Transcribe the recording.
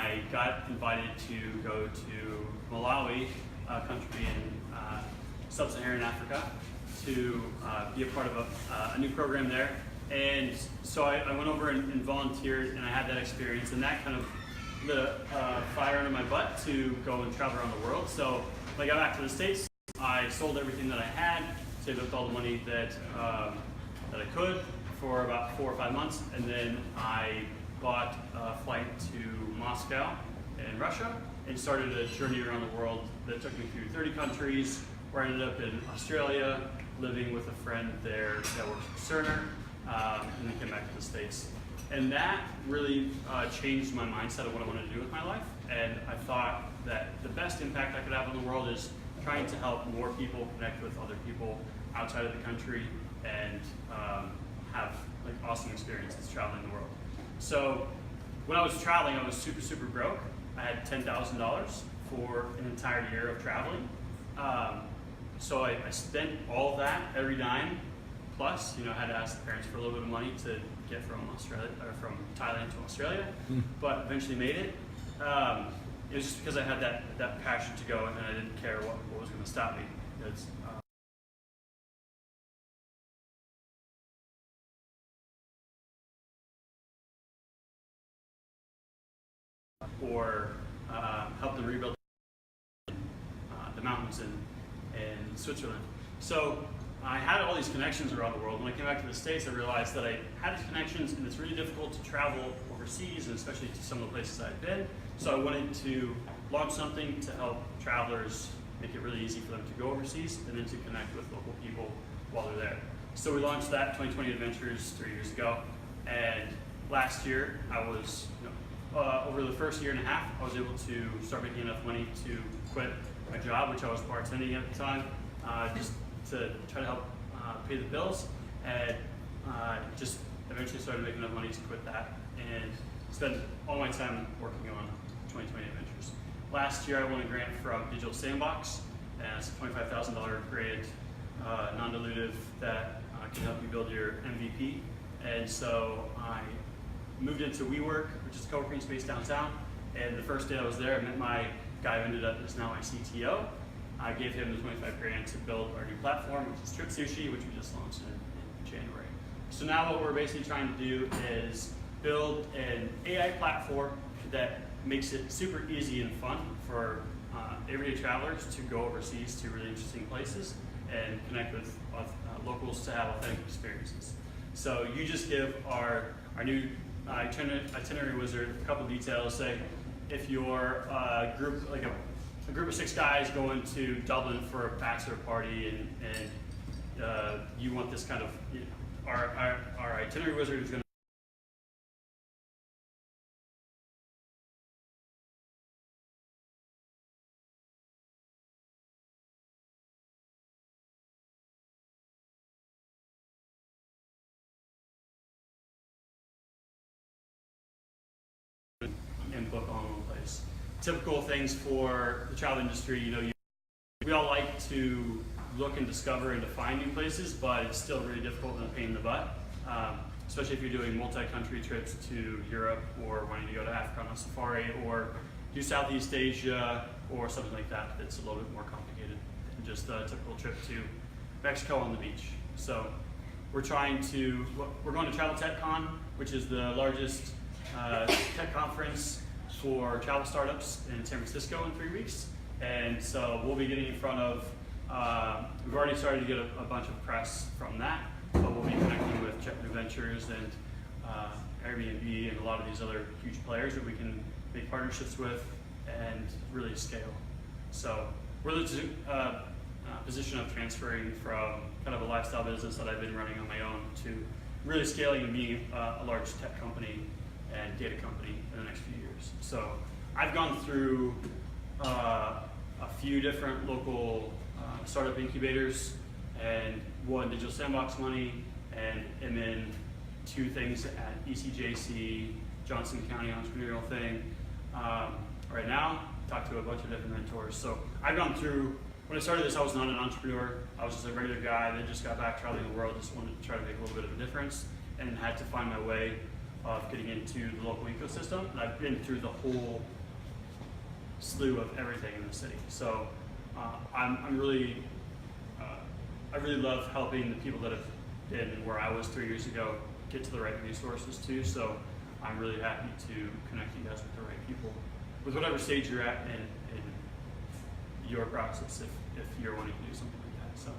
I got invited to go to Malawi, a country in sub-Saharan Africa, to be a part of a new program there. And so I went over and volunteered, and I had that experience, and that kind of lit a fire under my butt to go and travel around the world. So when I got back to the States, I sold everything that I had, saved up all the money that I could for about 4 or 5 months, and then I bought a flight to Moscow in Russia and started a journey around the world that took me through 30 countries, where I ended up in Australia, living with a friend there that works for Cerner, and then came back to the States. And that really changed my mindset of what I wanted to do with my life. And I thought that the best impact I could have on the world is trying to help more people connect with other people outside of the country and have like awesome experiences traveling the world. So when I was traveling, I was super broke. I had $10,000 for an entire year of traveling. So I spent all of that, every dime, plus, I had to ask the parents for a little bit of money to get from Australia or from Thailand to Australia, but eventually made it. It was just because I had that passion to go, and I didn't care what was going to stop me. Or help them rebuild the mountains in Switzerland. So I had all these connections around the world. When I came back to the States, I realized that I had these connections, and it's really difficult to travel overseas, and especially to some of the places I've been. So I wanted to launch something to help travelers, make it really easy for them to go overseas, and then to connect with local people while they're there. So we launched that 2020 Adventures 3 years ago, and last year I was, over the first year and a half, I was able to start making enough money to quit my job, which I was bartending at the time, just to try to help pay the bills, and just eventually started making enough money to quit that and spend all my time working on 2020 Adventures. Last year I won a grant from Digital Sandbox, and it's a $25,000 grant, non-dilutive, that can help you build your MVP. And so I moved into WeWork, which is a co-working space downtown, and the first day I was there, I met my guy who ended up is now my CTO. I gave him the 25 grand to build our new platform, which is Trip Sushi, which we just launched in January. So now what we're basically trying to do is build an AI platform that makes it super easy and fun for everyday travelers to go overseas to really interesting places and connect with locals to have authentic experiences. So you just give our new itinerary wizard a couple details. Say if you're a group of 6 guys going to Dublin for a bachelor party, and you want this kind of, our itinerary wizard is going to and book all in one place. Typical things for the travel industry, we all like to look and discover and to find new places, but it's still really difficult and a pain in the butt, especially if you're doing multi-country trips to Europe, or wanting to go to Africa on a safari, or do Southeast Asia, or something like that that's a little bit more complicated than just a typical trip to Mexico on the beach. So we're going to Travel Tech Con, which is the largest tech conference for travel startups in San Francisco in 3 weeks. And so we'll be getting in front of, we've already started to get a bunch of press from that, but we'll be connecting with JetBlue Ventures and Airbnb and a lot of these other huge players that we can make partnerships with and really scale. So we're in a position of transferring from kind of a lifestyle business that I've been running on my own to really scaling and being a large tech company and data company in the next few years. So I've gone through a few different local startup incubators and won Digital Sandbox money, and am in 2 things at ECJC, Johnson County entrepreneurial thing. Right now, talked to a bunch of different mentors. So I've gone through, when I started this, I was not an entrepreneur. I was just a regular guy that just got back traveling the world, just wanted to try to make a little bit of a difference, and had to find my way of getting into the local ecosystem, and I've been through the whole slew of everything in the city. So I'm really, I really love helping the people that have been where I was 3 years ago get to the right resources too. So I'm really happy to connect you guys with the right people with whatever stage you're at in your process if you're wanting to do something like that. So.